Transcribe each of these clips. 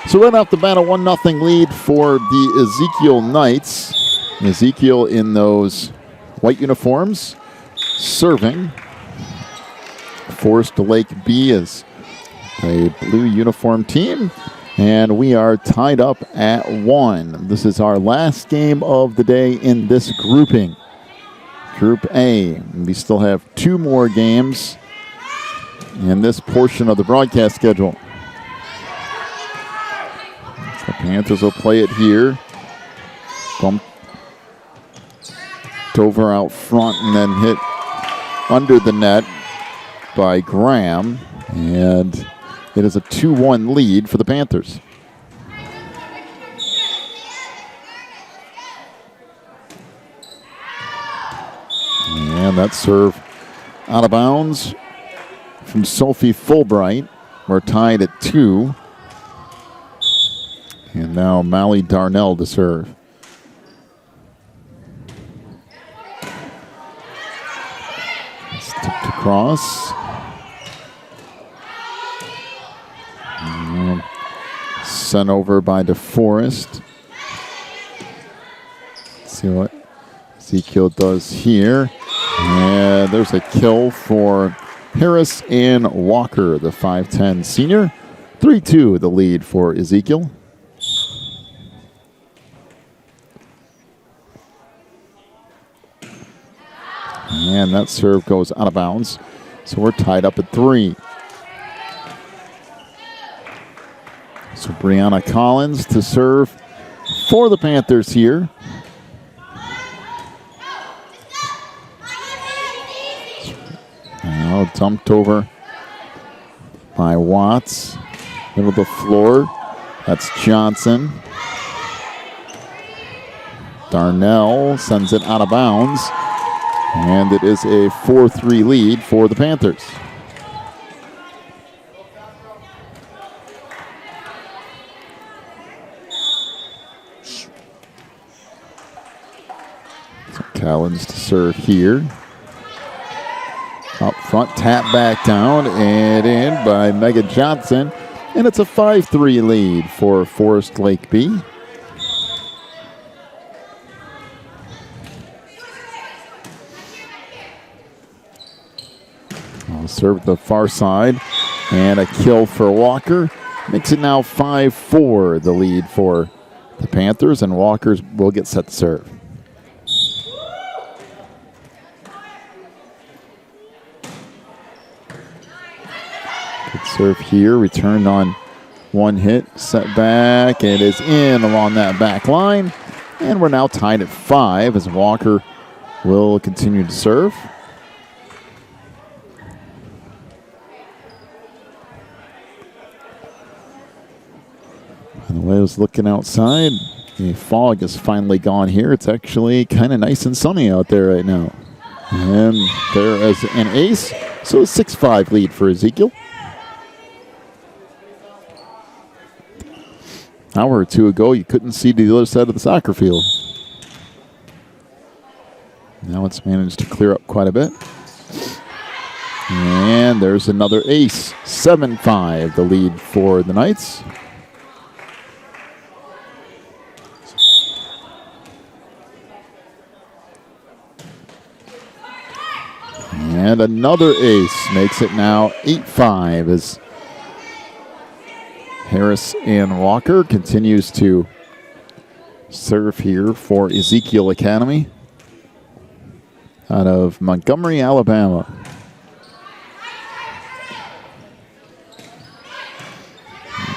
So right off the bat, a 1-0 lead for the Ezekiel Knights. Ezekiel in those white uniforms, serving. Forest Lake B is a blue uniform team. And we are tied up at 1. This is our last game of the day in this grouping. Group A. We still have 2 more games in this portion of the broadcast schedule. The Panthers will play it here. Bumped over out front and then hit under the net by Graham. And it is a 2-1 lead for the Panthers. And that serve out of bounds from Sophie Fulbright. We're tied at 2. And now Molly Darnell to serve. It's tipped across. Sent over by DeForest. See what Ezekiel does here. And there's a kill for Harris and Walker, the 5'10 senior. 3-2 the lead for Ezekiel. And that serve goes out of bounds. So we're tied up at 3. So Brianna Collins to serve for the Panthers here. Now dumped over by Watts. Middle of the floor. That's Johnson. Darnell sends it out of bounds. And it is a 4-3 lead for the Panthers. So Collins to serve here. Up front, tap back down and in by Megan Johnson. And it's a 5-3 lead for Forest Lake B. Serve the far side, and a kill for Walker. Makes it now 5-4, the lead for the Panthers, and Walker will get set to serve. Good serve here, returned on one hit, set back, it is in along that back line, and we're now tied at 5 as Walker will continue to serve. And the way I was looking outside, the fog is finally gone here. It's actually kind of nice and sunny out there right now. And there is an ace, so a 6-5 lead for Ezekiel. An hour or two ago, you couldn't see to the other side of the soccer field. Now it's managed to clear up quite a bit. And there's another ace, 7-5, the lead for the Knights. And another ace makes it now 8-5 as Harris and Walker continues to serve here for Ezekiel Academy out of Montgomery, Alabama.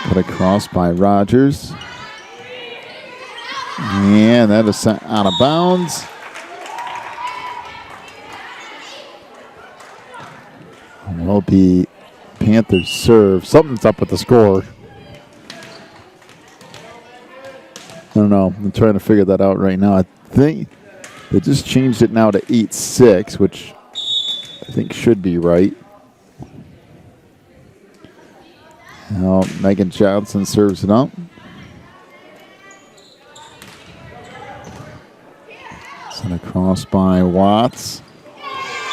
Put across by Rogers. And that is sent out of bounds. Will be Panthers serve. Something's up with the score. I don't know. I'm trying to figure that out right now. I think they just changed it now to 8-6, which I think should be right. Now Megan Johnson serves it up. Sent across by Watts.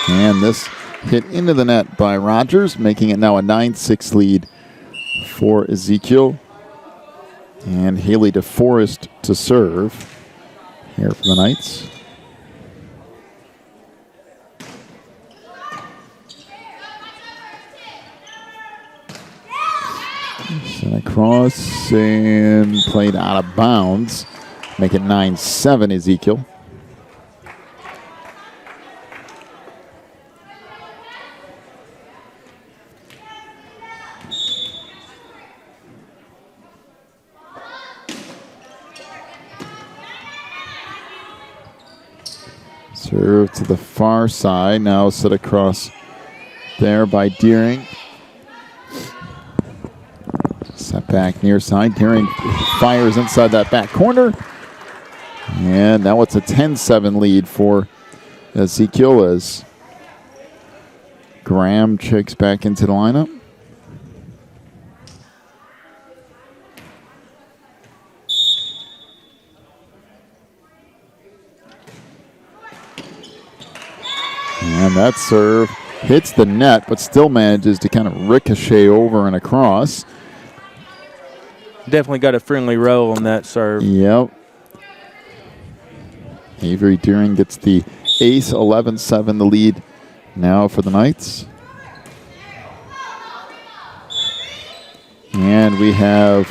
And this hit into the net by Rogers, making it now a 9-6 lead for Ezekiel. And Haley DeForest to serve here for the Knights. Sent across and played out of bounds. Make it 9-7, Ezekiel. Serve to the far side. Now set across there by Deering. Set back near side. Deering fires inside that back corner. And now it's a 10-7 lead for Ezekiel as Graham checks back into the lineup. And that serve hits the net, but still manages to kind of ricochet over and across. Definitely got a friendly roll on that serve. Yep. Avery Deering gets the ace, 11-7 the lead now for the Knights. And we have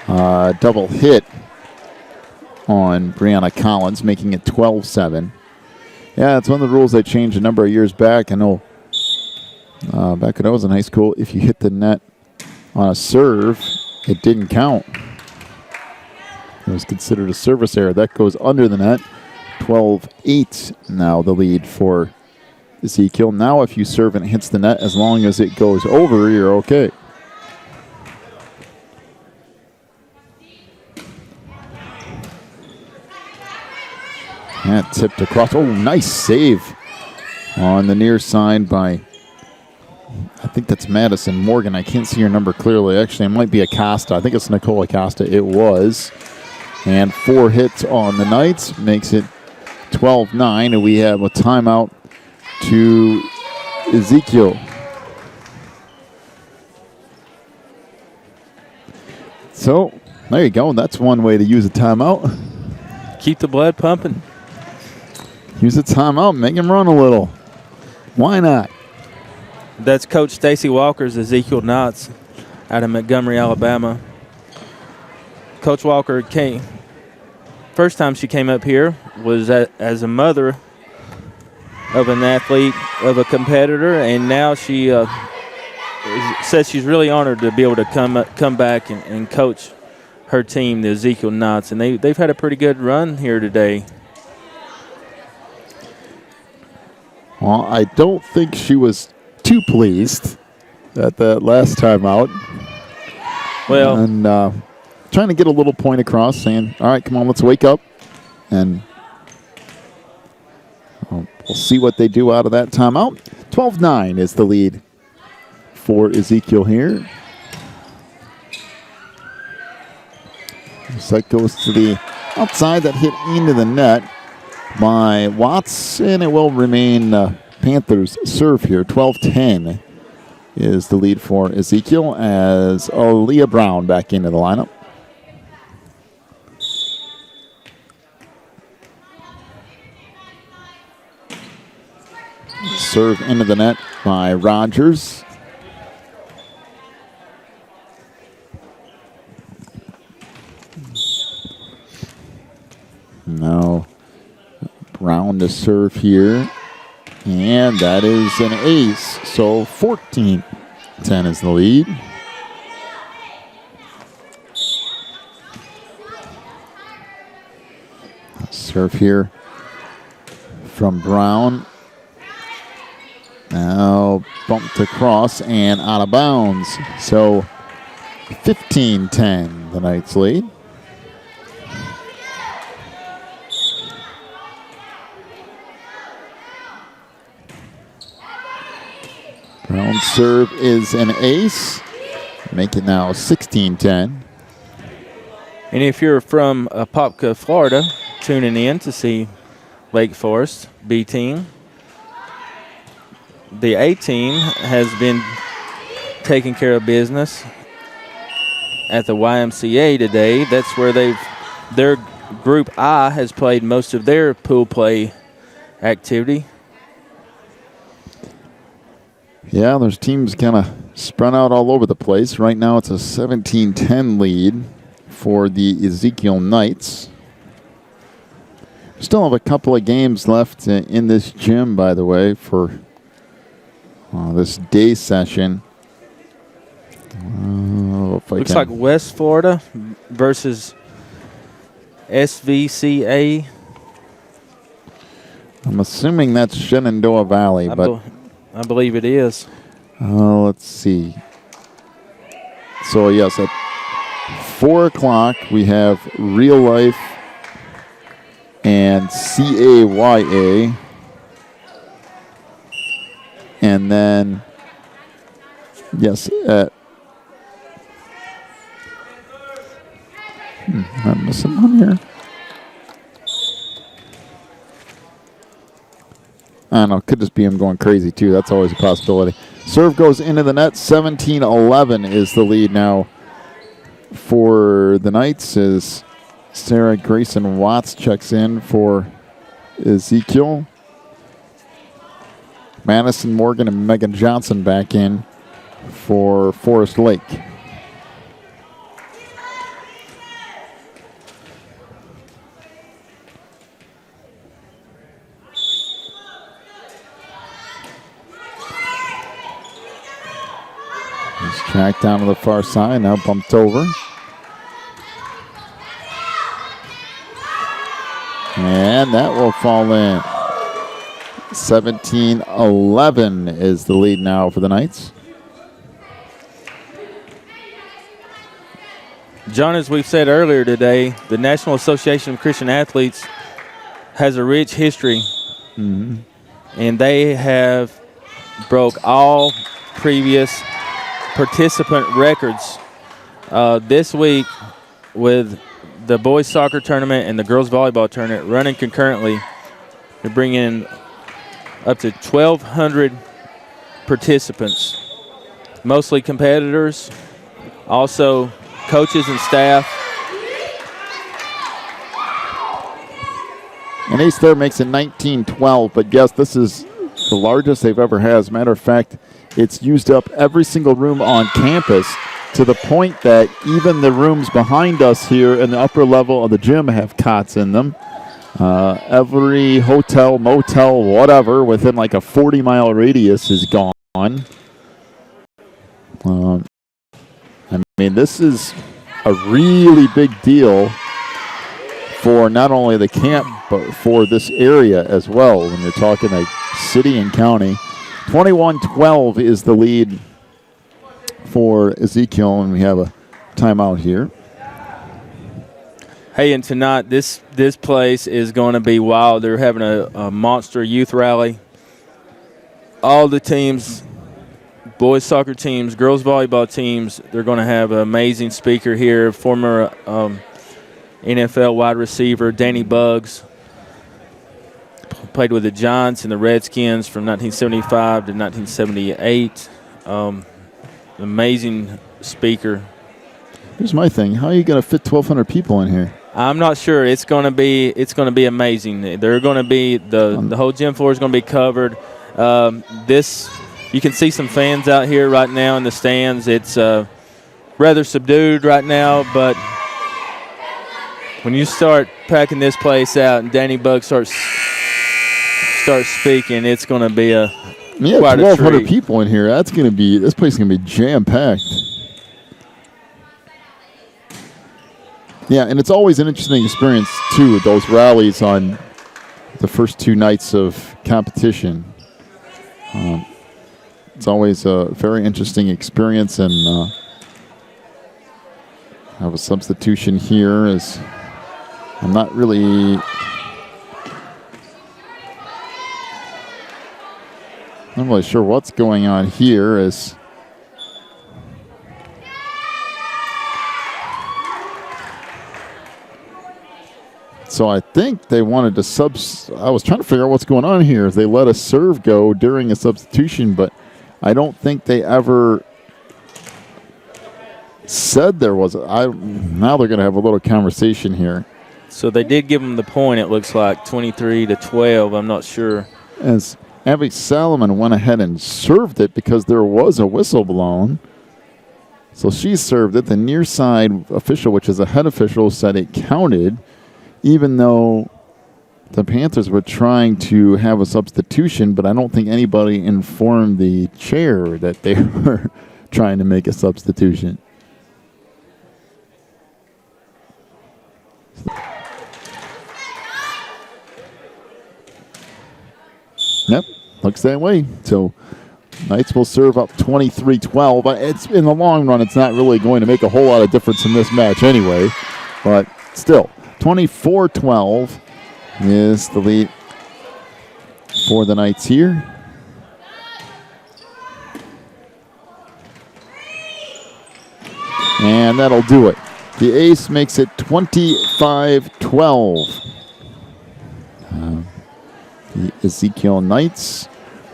a double hit on Brianna Collins, making it 12-7. Yeah, it's one of the rules they changed a number of years back. I know back when I was in high school, if you hit the net on a serve, it didn't count. It was considered a service error. That goes under the net. 12-8 now the lead for Ezekiel. Now if you serve and it hits the net, as long as it goes over, you're okay. That tipped across. Oh, nice save on the near side by, I think that's Madison Morgan. I can't see her number clearly. Actually, it might be Acosta. I think it's Nicole Acosta. It was. And 4 hits on the Knights makes it 12-9. And we have a timeout to Ezekiel. So, there you go. That's one way to use a timeout. Keep the blood pumping. Use a timeout, make him run a little. Why not? That's Coach Stacy Walker's Ezekiel Knotts out of Montgomery, Alabama. Coach Walker came, first time she came up here was as a mother of an athlete, of a competitor, and now she says she's really honored to be able to come back and coach her team, the Ezekiel Knotts, and they've had a pretty good run here today. Well, I don't think she was too pleased at that last time out. Well, and trying to get a little point across, saying, all right, come on, let's wake up. And we'll see what they do out of that timeout. 12-9 is the lead for Ezekiel here. So that goes to the outside, that hit into the net by Watts, and it will remain Panthers serve here. 12-10 is the lead for Ezekiel as Aaliyah Brown back into the lineup. Serve into the net by Rogers. Now Brown to serve here. And that is an ace. So 14-10 is the lead. Serve here from Brown. Now bumped across and out of bounds. So 15-10, the Knights lead. Brown's serve is an ace. Make it now 16-10. And if you're from Apopka, Florida, tuning in to see Lake Forest B team, the A team has been taking care of business at the YMCA today. That's where their Group I has played most of their pool play activity. Yeah, there's teams kind of spread out all over the place. Right now it's a 17-10 lead for the Ezekiel Knights. Still have a couple of games left in this gym, by the way, for this day session. Looks like West Florida versus SVCA. I'm assuming that's Shenandoah Valley, but I believe it is. Let's see. So, yes, at 4 o'clock, we have Real Life and CAYA. And then, yes, at... I'm missing one here. I don't know. Could just be him going crazy, too. That's always a possibility. Serve goes into the net. 17-11 is the lead now for the Knights as Sarah Grayson Watts checks in for Ezekiel. Madison Morgan and Megan Johnson back in for Forest Lake. He's tracked down to the far side, now bumped over. And that will fall in. 17-11 is the lead now for the Knights. John, as we've said earlier today, the National Association of Christian Athletes has a rich history. Mm-hmm. And they have broke all previous participant records this week with the boys soccer tournament and the girls volleyball tournament running concurrently. They're bringing up to 1,200 participants, mostly competitors, also coaches and staff. And Ace there makes it 19-12, but yes, this is the largest they've ever had. As a matter of fact, it's used up every single room on campus to the point that even the rooms behind us here in the upper level of the gym have cots in them. Every hotel, motel, whatever, within like a 40-mile radius is gone. I mean, this is a really big deal for not only the camp, but for this area as well, when you're talking like city and county. 21-12 is the lead for Ezekiel, and we have a timeout here. Hey, and tonight this place is going to be wild. They're having a monster youth rally. All the teams, boys soccer teams, girls volleyball teams, they're going to have an amazing speaker here, former NFL wide receiver Danny Buggs. Played with the Giants and the Redskins from 1975 to 1978. Amazing speaker. Here's my thing: how are you going to fit 1,200 people in here? I'm not sure. It's going to be amazing. They're going to be the whole gym floor is going to be covered. You can see some fans out here right now in the stands. It's rather subdued right now, but when you start packing this place out and Danny Buggs starts speaking, it's going to be quite 1,200 people in here. This place is going to be jam-packed. Yeah, and it's always an interesting experience, too, with those rallies on the first 2 nights of competition. It's always a very interesting experience, and have a substitution here as I'm not really sure what's going on here. So I think they wanted to I was trying to figure out what's going on here. They let a serve go during a substitution, but I don't think they ever said there was. Now they're going to have a little conversation here. So they did give him the point, it looks like, 23-12. I'm not sure. As Abby Salomon went ahead and served it because there was a whistle blown. So she served it. The near side official, which is a head official, said it counted, even though the Panthers were trying to have a substitution, but I don't think anybody informed the chair that they were trying to make a substitution. Yep, looks that way. So Knights will serve up 23-12. It's in the long run, it's not really going to make a whole lot of difference in this match anyway. But still, 24-12 is the lead for the Knights here. And that'll do it. The ace makes it 25-12. The Ezekiel Knights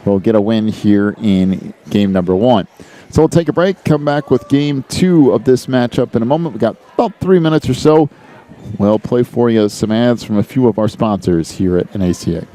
will get a win here in game number 1. So we'll take a break, come back with game 2 of this matchup in a moment. We've got about 3 minutes or so. We'll play for you some ads from a few of our sponsors here at NACA.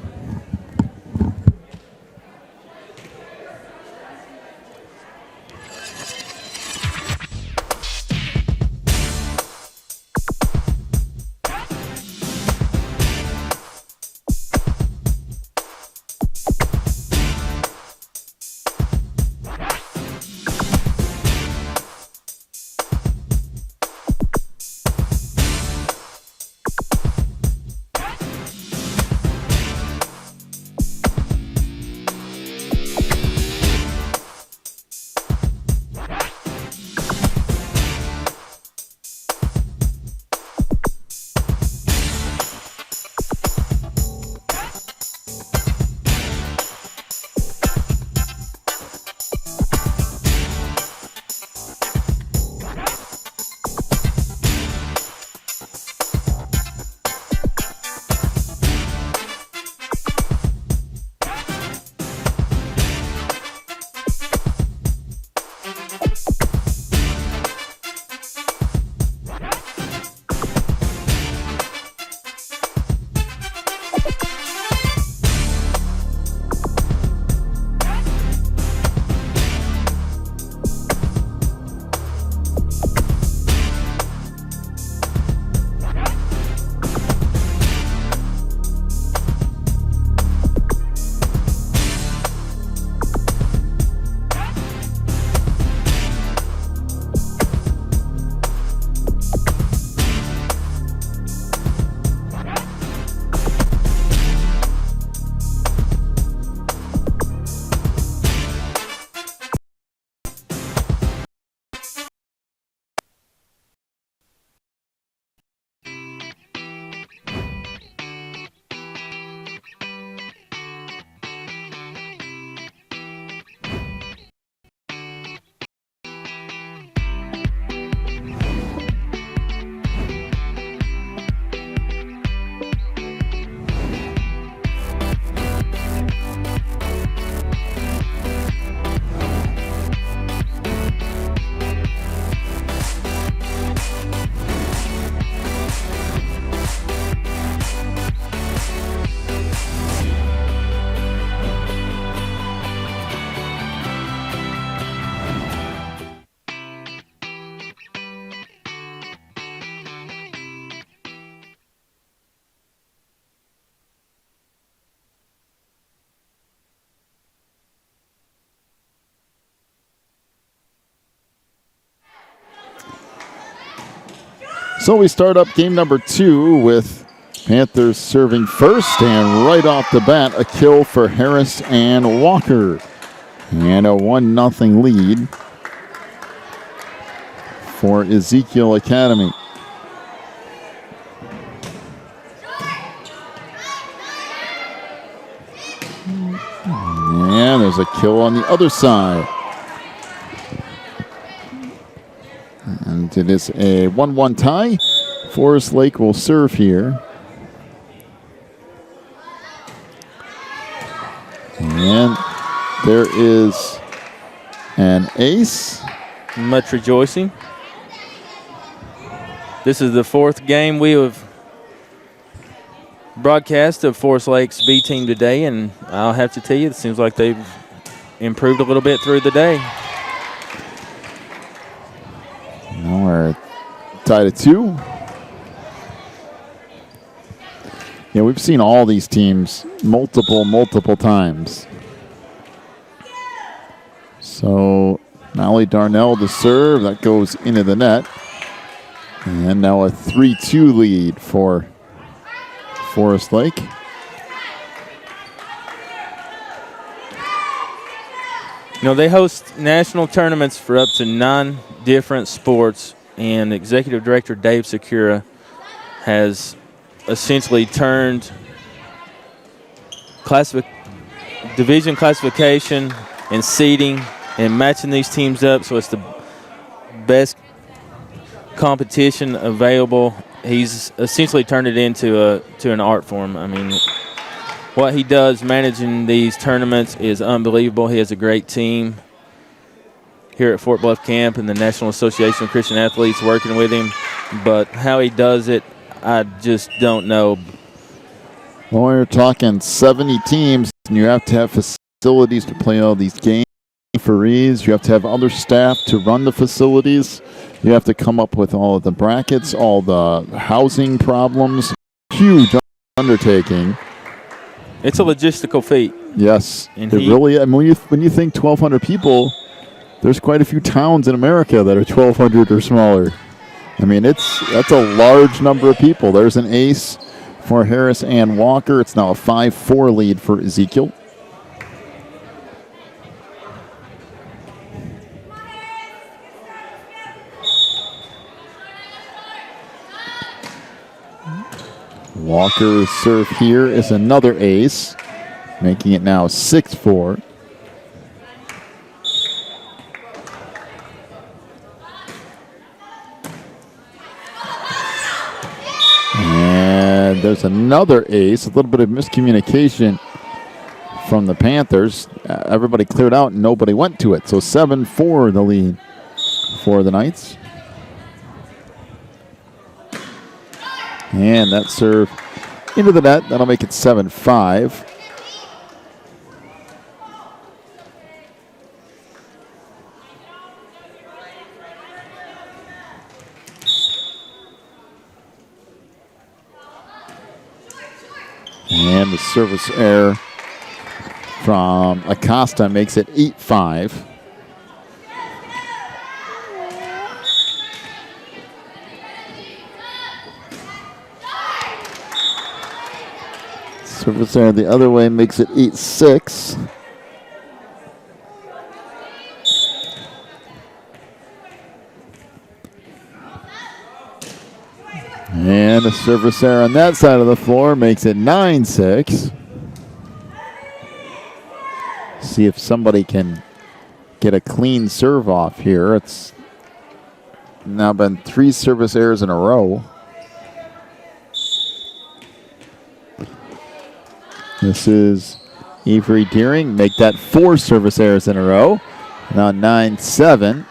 So we start up game number 2 with Panthers serving first, and right off the bat, a kill for Harris and Walker. And a 1-0 lead for Ezekiel Academy. And there's a kill on the other side. And it is a 1-1 tie. Forest Lake will serve here. And there is an ace. Much rejoicing. This is the fourth game we have broadcast of Forest Lake's B team today, and I'll have to tell you, it seems like they've improved a little bit through the day. Now we're tied at 2. Yeah, we've seen all these teams multiple times. So Molly Darnell to serve. That goes into the net. And now a 3-2 lead for Forest Lake. You know, they host national tournaments for up to 9 different sports, and Executive Director Dave Secura has essentially turned division classification and seeding and matching these teams up so it's the best competition available. He's essentially turned it into an art form. I mean, what he does managing these tournaments is unbelievable. He has a great team here at Fort Bluff Camp and the National Association of Christian Athletes working with him. But how he does it, I just don't know. Well, we're talking 70 teams, and you have to have facilities to play all these games. Referees, you have to have other staff to run the facilities. You have to come up with all of the brackets, all the housing problems. Huge undertaking. It's a logistical feat. Yes, and it really. I mean, when you think 1,200 people, there's quite a few towns in America that are 1,200 or smaller. I mean, that's a large number of people. There's an ace for Harris and Walker. It's now a 5-4 lead for Ezekiel. Walker's serve here is another ace, making it now 6-4. And there's another ace, a little bit of miscommunication from the Panthers. Everybody cleared out and nobody went to it. So 7-4 the lead for the Knights. And that serve into the net. That'll make it 7-5. And the service error from Acosta makes it 8-5. Service error the other way makes it 8-6. And a service error on that side of the floor makes it 9-6. See if somebody can get a clean serve off here. It's now been 3 service errors in a row. This is Avery Deering. Make that 4 service errors in a row. Now 9-7.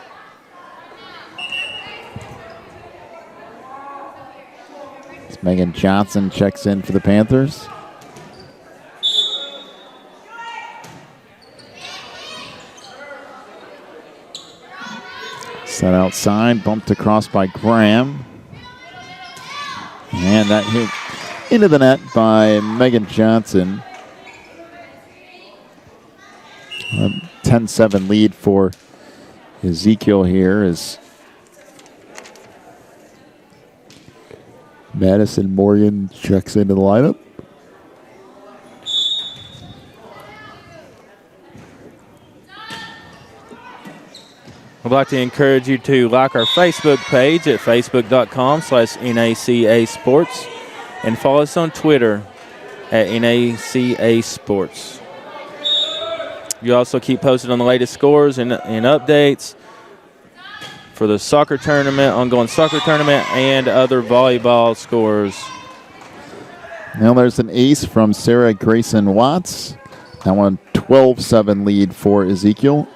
Megan Johnson checks in for the Panthers. Set outside, bumped across by Graham. And that hit into the net by Megan Johnson. A 10-7 lead for Ezekiel here as Madison Morgan checks into the lineup. I'd like to encourage you to like our Facebook page at facebook.com/NACA Sports and follow us on Twitter at NACA Sports. You also keep posted on the latest scores and updates for the soccer tournament, ongoing soccer tournament, and other volleyball scores. Now there's an ace from Sarah Grayson Watts. That one 12-7 lead for Ezekiel.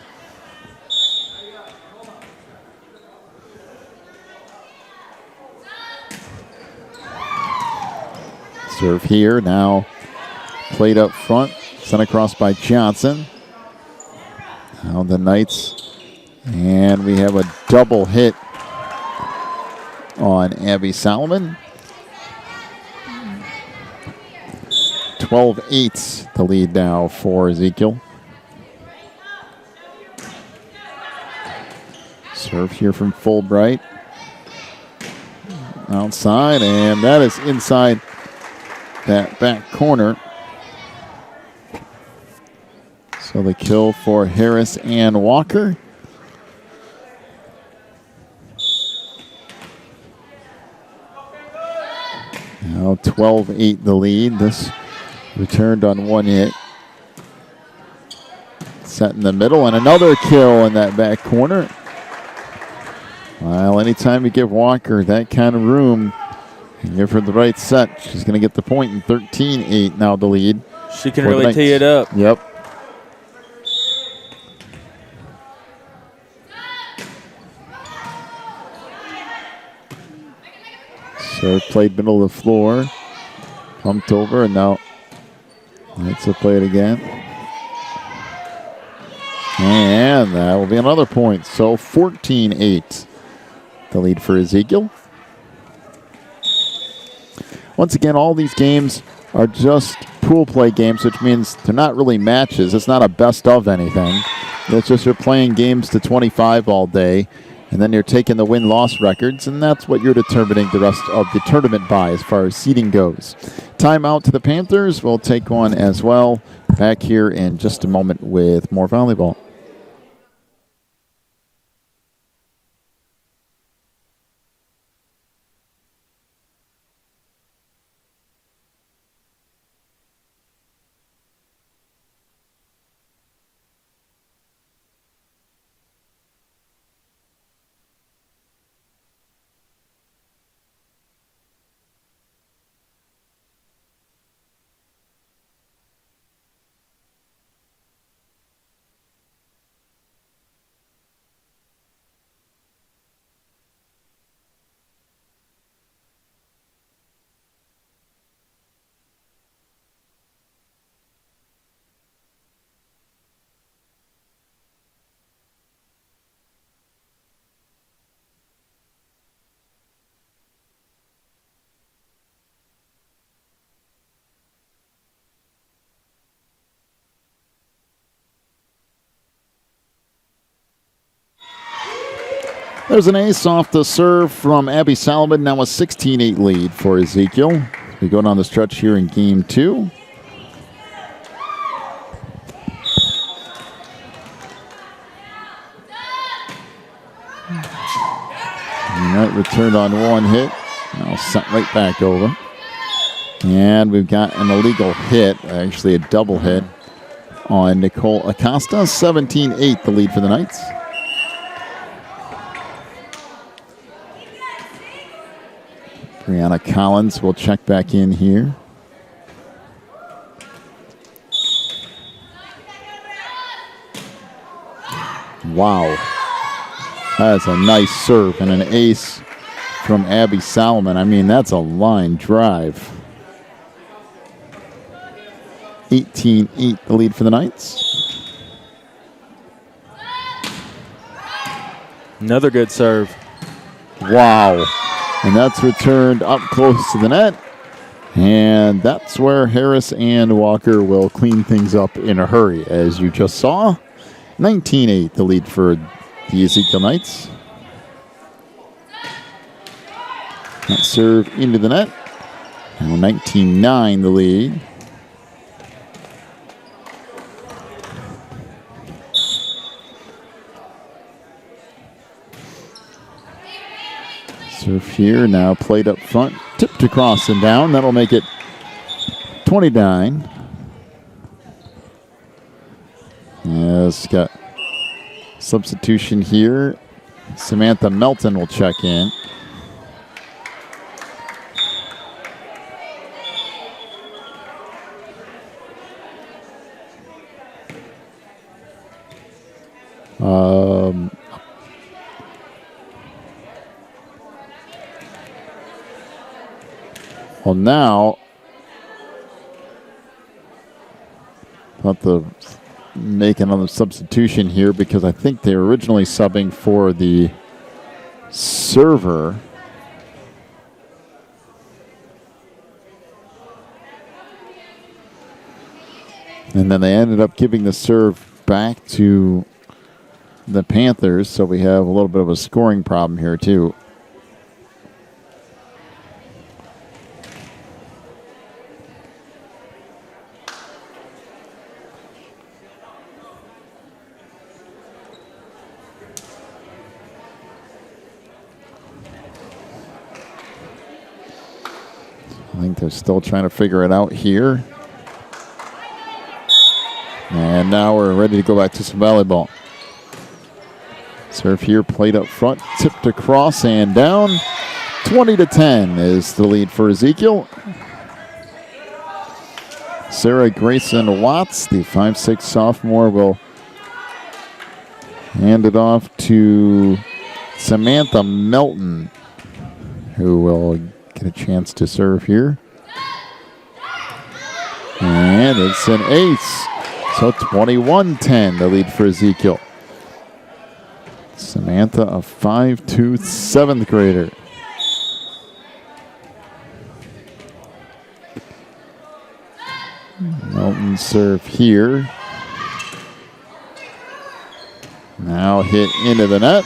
Serve here, now played up front, sent across by Johnson. Now the Knights, and we have a double hit on Abby Salmon. 12-8 the lead now for Ezekiel. Serve here from Fulbright. Outside, and that is inside that back corner. So the kill for Harris and Walker. Now 12-8 the lead. This returned on one hit. Set in the middle, and another kill in that back corner. Well, anytime you give Walker that kind of room and give her the right set, she's going to get the point. In 13-8 now the lead. She can really tee it up. Yep. So played middle of the floor. Pumped over, and now Knights will play it again. And that will be another point. So 14-8. The lead for Ezekiel. Once again, all these games are just pool play games, which means they're not really matches. It's not a best of anything. It's just you're playing games to 25 all day, and then you're taking the win-loss records, and that's what you're determining the rest of the tournament by as far as seeding goes. Timeout to the Panthers. We'll take one as well. Back here in just a moment with more volleyball. There's an ace off the serve from Abby Salmon. Now a 16-8 lead for Ezekiel. We go down the stretch here in game two. And that returned on one hit. Now sent right back over. And we've got an illegal hit, actually a double hit, on Nicole Acosta. 17-8 the lead for the Knights. Brianna Collins will check back in here. Wow. That's a nice serve and an ace from Abby Salmon. I mean, that's a line drive. 18-8 the lead for the Knights. Another good serve. Wow. And that's returned up close to the net. And that's where Harris and Walker will clean things up in a hurry, as you just saw. 19-8 the lead for the Ezekiel Knights. That serve into the net. Now 19-9 the lead. Serve here, now played up front, tipped across and down. That'll make it 29. Yes, got substitution here. Samantha Melton will check in. Well, now About to make another substitution here because I think they were originally subbing for the server. And then they ended up giving the serve back to the Panthers, so we have a little bit of a scoring problem here too. I think they're still trying to figure it out here. And now we're ready to go back to some volleyball. Serve here, played up front, tipped across and down. 20-10 is the lead for Ezekiel. Sarah Grayson Watts, the 5'6" sophomore, will hand it off to Samantha Melton, who will get a chance to serve here. And it's an ace. So 21-10, the lead for Ezekiel. Samantha, a 5'2" 7th grader. Melton serve here. Now hit into the net.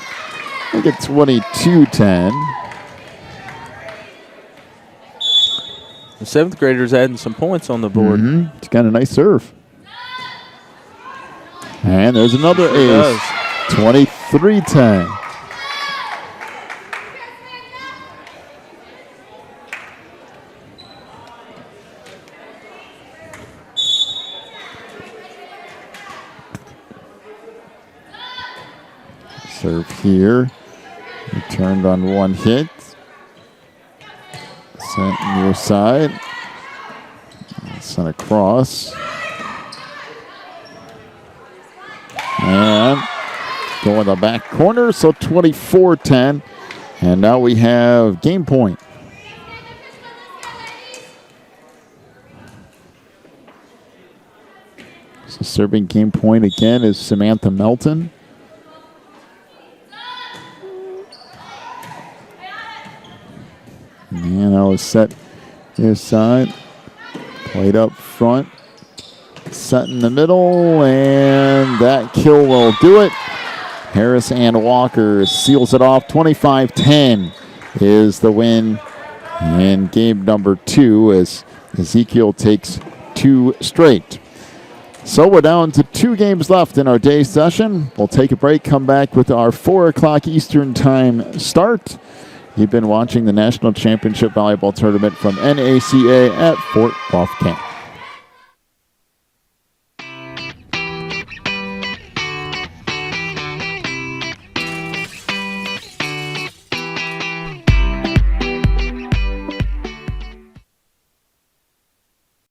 Look at 22-10. The 7th grader's adding some points on the board. He's got a nice serve. And there's another ace. 23-10. Serve here. Returned on one hit. Sent near side. Sent across. And go in the back corner, so 24-10. And now we have game point. So serving game point again is Samantha Melton. And I was set near side. Played up front. Set in the middle, and that kill will do it. Harris and Walker seals it off. 25-10 is the win in game number 2 as Ezekiel takes 2 straight. So we're down to 2 games left in our day session. We'll take a break, come back with our 4 o'clock Eastern time start. You've been watching the National Championship Volleyball Tournament from NACA at Fort Bluff Camp.